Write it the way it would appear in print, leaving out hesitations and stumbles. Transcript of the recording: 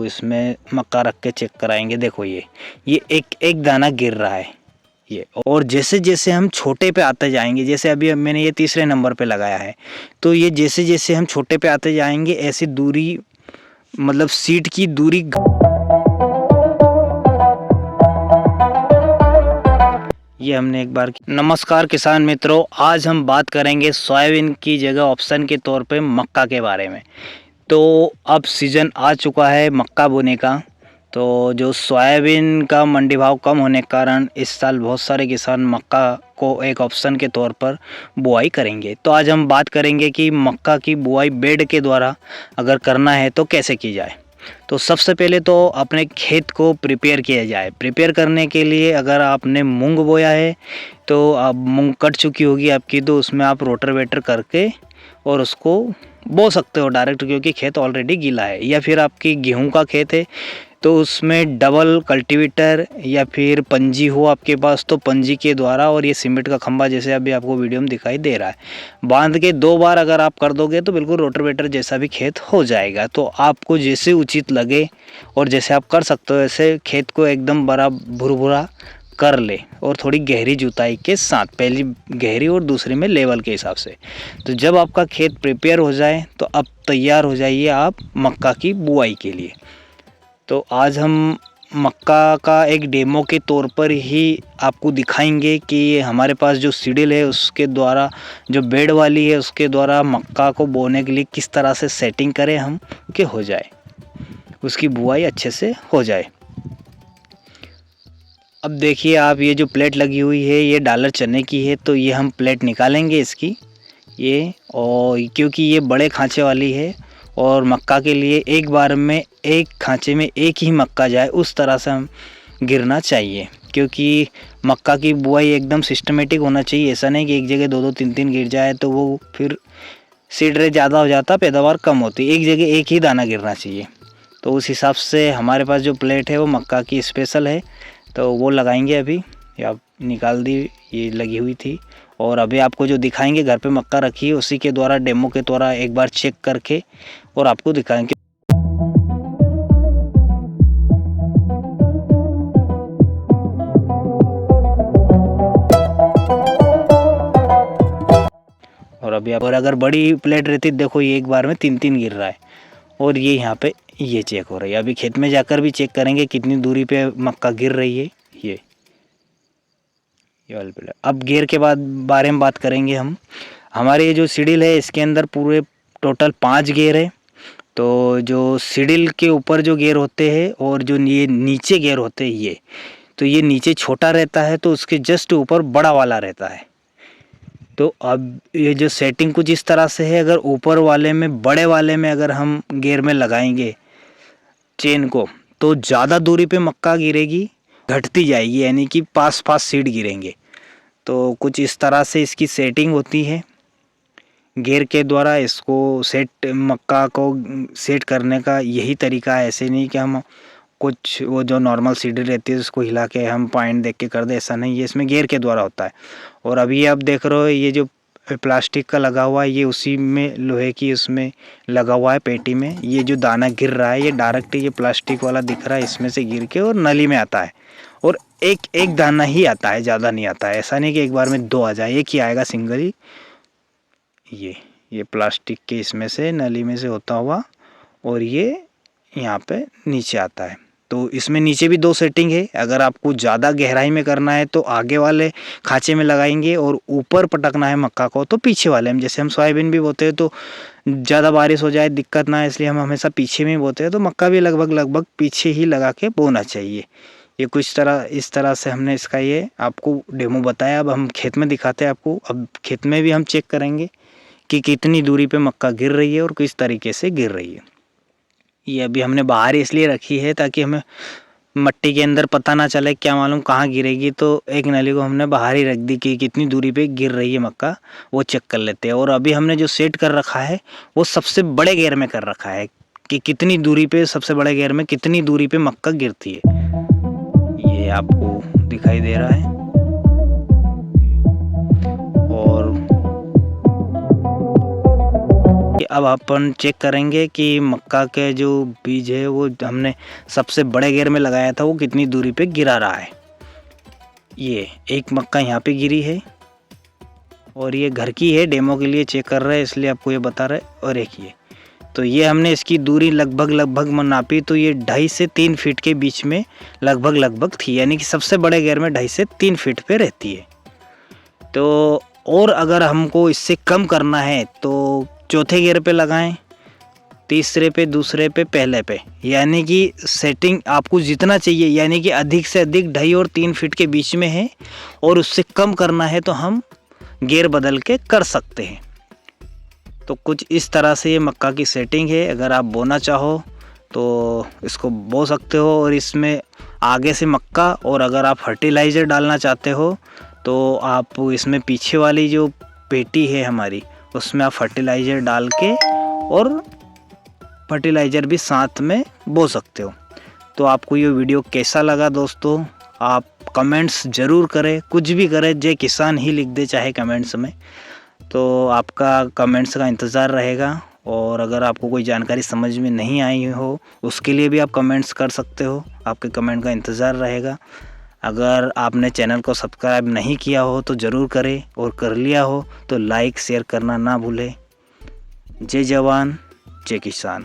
तो इसमें मक्का रख के चेक कराएंगे। देखो ये एक एक दाना गिर रहा है ये, और जैसे जैसे हम छोटे पे आते जाएंगे, जैसे अभी मैंने ये तीसरे नंबर पे लगाया है, तो ये जैसे जैसे हम छोटे पे आते जाएंगे ऐसी दूरी, मतलब सीड की दूरी ये हमने एक बार की। नमस्कार किसान मित्रों, आज हम बात करेंगे सोयाबीन की जगह ऑप्शन के तौर पे मक्का के बारे में। तो अब सीज़न आ चुका है मक्का बोने का, तो जो सोयाबीन का मंडी भाव कम होने के कारण इस साल बहुत सारे किसान मक्का को एक ऑप्शन के तौर पर बुआई करेंगे। तो आज हम बात करेंगे कि मक्का की बुआई बेड के द्वारा अगर करना है तो कैसे की जाए। तो सबसे पहले तो अपने खेत को प्रिपेयर किया जाए। प्रिपेयर करने के लिए अगर आपने मूंग बोया है तो अब मूंग कट चुकी होगी आपकी, तो उसमें आप रोटावेटर करके और उसको बो सकते हो डायरेक्ट, क्योंकि खेत ऑलरेडी गीला है। या फिर आपकी गेहूं का खेत है तो उसमें डबल कल्टीवेटर या फिर पंजी हो आपके पास तो पंजी के द्वारा, और ये सीमेंट का खंभा जैसे अभी आपको वीडियो में दिखाई दे रहा है, बांध के 2 बार अगर आप कर दोगे तो बिल्कुल रोटावेटर जैसा भी खेत हो जाएगा। तो आपको जैसे उचित लगे और जैसे आप कर सकते हो ऐसे खेत को एकदम बड़ा भुरभुरा कर ले, और थोड़ी गहरी जुताई के साथ, पहली गहरी और दूसरी में लेवल के हिसाब से। तो जब आपका खेत प्रिपेयर हो जाए तो अब तैयार हो जाइए आप मक्का की बुआई के लिए। तो आज हम मक्का का एक डेमो के तौर पर ही आपको दिखाएंगे कि हमारे पास जो सीडल है उसके द्वारा, जो बेड वाली है उसके द्वारा मक्का को बोने के लिए किस तरह से सेटिंग करें हम कि हो जाए, उसकी बुआई अच्छे से हो जाए। अब देखिए आप, ये जो प्लेट लगी हुई है ये डॉलर चने की है, तो ये हम प्लेट निकालेंगे इसकी ये, और क्योंकि ये बड़े खांचे वाली है और मक्का के लिए एक बार में एक खांचे में एक ही मक्का जाए उस तरह से हम गिरना चाहिए, क्योंकि मक्का की बुआई एकदम सिस्टमेटिक होना चाहिए। ऐसा नहीं कि एक जगह 2-2 3-3 गिर जाए तो वो फिर सीड रेट ज़्यादा हो जाता, पैदावार कम होती। एक जगह एक ही दाना गिरना चाहिए। तो उस हिसाब से हमारे पास जो प्लेट है वो मक्का की स्पेशल है, तो वो लगाएंगे अभी। ये आप निकाल दी, ये लगी हुई थी, और अभी आपको जो दिखाएंगे घर पे मक्का रखी है उसी के द्वारा डेमो के द्वारा एक बार चेक करके और आपको दिखाएंगे। और अभी आप, और अगर बड़ी प्लेट रहती देखो ये एक बार में 3-3 गिर रहा है, और ये यहाँ पे ये चेक हो रही है। अभी खेत में जाकर भी चेक करेंगे कितनी दूरी पे मक्का गिर रही है ये वाली प्लेट। अब गियर के बारे में बात करेंगे हम। हमारे ये जो सीडल है इसके अंदर पूरे टोटल 5 गियर है। तो जो सीडल के ऊपर जो गियर होते हैं और जो ये नीचे गियर होते हैं ये, तो ये नीचे छोटा रहता है तो उसके जस्ट ऊपर बड़ा वाला रहता है। तो अब ये जो सेटिंग कुछ इस तरह से है, अगर ऊपर वाले में बड़े वाले में अगर हम गियर में लगाएंगे चेन को तो ज़्यादा दूरी पे मक्का गिरेगी, घटती जाएगी, यानी कि पास पास सीड गिरेंगे। तो कुछ इस तरह से इसकी सेटिंग होती है गियर के द्वारा। इसको मक्का को सेट करने का यही तरीका है। ऐसे नहीं कि हम कुछ वो जो नॉर्मल सीडर रहती है उसको हिला के हम पॉइंट देख के कर दे, ऐसा नहीं है, इसमें गियर के द्वारा होता है। और अभी आप देख रहे हो ये जो प्लास्टिक का लगा हुआ है ये उसी में लोहे की उसमें लगा हुआ है पेटी में। ये जो दाना गिर रहा है ये डायरेक्ट ये प्लास्टिक वाला दिख रहा है इसमें से गिर के और नली में आता है, और एक एक दाना ही आता है, ज़्यादा नहीं आता है। ऐसा नहीं कि एक बार में 2 आ जाए, एक ही आएगा सिंगल ही। ये प्लास्टिक के इसमें से नली में से होता हुआ और ये यहाँ पे नीचे आता है। तो इसमें नीचे भी 2 सेटिंग है। अगर आपको ज़्यादा गहराई में करना है तो आगे वाले खांचे में लगाएंगे, और ऊपर पटकना है मक्का को तो पीछे वाले में। जैसे हम सोयाबीन भी बोते हैं तो ज़्यादा बारिश हो जाए दिक्कत ना है, इसलिए हम हमेशा पीछे में ही बोते हैं। तो मक्का भी लगभग पीछे ही लगा के बोना चाहिए। ये कुछ इस तरह से हमने इसका ये आपको डेमो बताया। अब हम खेत में दिखाते हैं आपको। अब खेत में भी हम चेक करेंगे कि कितनी दूरी पे मक्का गिर रही है और किस तरीके से गिर रही है। ये अभी हमने बाहर इसलिए रखी है ताकि हमें मट्टी के अंदर पता ना चले, क्या मालूम कहाँ गिरेगी। तो एक नली को हमने बाहर ही रख दी कि कितनी दूरी पे गिर रही है मक्का, वो चेक कर लेते हैं। और अभी हमने जो सेट कर रखा है वो सबसे बड़े गियर में कर रखा है कि कितनी दूरी पे, सबसे बड़े गियर में कितनी दूरी पे मक्का गिरती है, ये आपको दिखाई दे रहा है। और अब अपन चेक करेंगे कि मक्का के जो बीज है वो हमने सबसे बड़े घेर में लगाया था वो कितनी दूरी पे गिरा रहा है। ये एक मक्का यहाँ पे गिरी है और ये घर की है, डेमो के लिए चेक कर रहे हैं इसलिए आपको ये बता रहे। और एक ये, तो ये हमने इसकी दूरी लगभग नापी तो ये 2.5 से 3 फीट के बीच में लगभग थी, यानी कि सबसे बड़े घेर में 2.5 से 3 फीट पे रहती है। तो और अगर हमको इससे कम करना है तो चौथे घेर पे लगाएं, तीसरे पे, दूसरे पे, पहले पे, यानी कि सेटिंग आपको जितना चाहिए, यानी कि अधिक से अधिक 2.5 और 3 फीट के बीच में है और उससे कम करना है तो हम घेर बदल के कर सकते हैं। तो कुछ इस तरह से ये मक्का की सेटिंग है। अगर आप बोना चाहो तो इसको बो सकते हो और इसमें आगे से मक्का, और अगर आप फर्टिलाइज़र डालना चाहते हो तो आप इसमें पीछे वाली जो पेटी है हमारी उसमें आप फर्टिलाइज़र डाल के और फर्टिलाइज़र भी साथ में बो सकते हो। तो आपको ये वीडियो कैसा लगा दोस्तों, आप कमेंट्स ज़रूर करें, कुछ भी करें, जय किसान ही लिख दे चाहे कमेंट्स में। तो आपका कमेंट्स का इंतज़ार रहेगा और अगर आपको कोई जानकारी समझ में नहीं आई हो उसके लिए भी आप कमेंट्स कर सकते हो, आपके कमेंट का इंतज़ार रहेगा। अगर आपने चैनल को सब्सक्राइब नहीं किया हो तो ज़रूर करें और कर लिया हो तो लाइक शेयर करना ना भूलें। जय जवान जय किसान।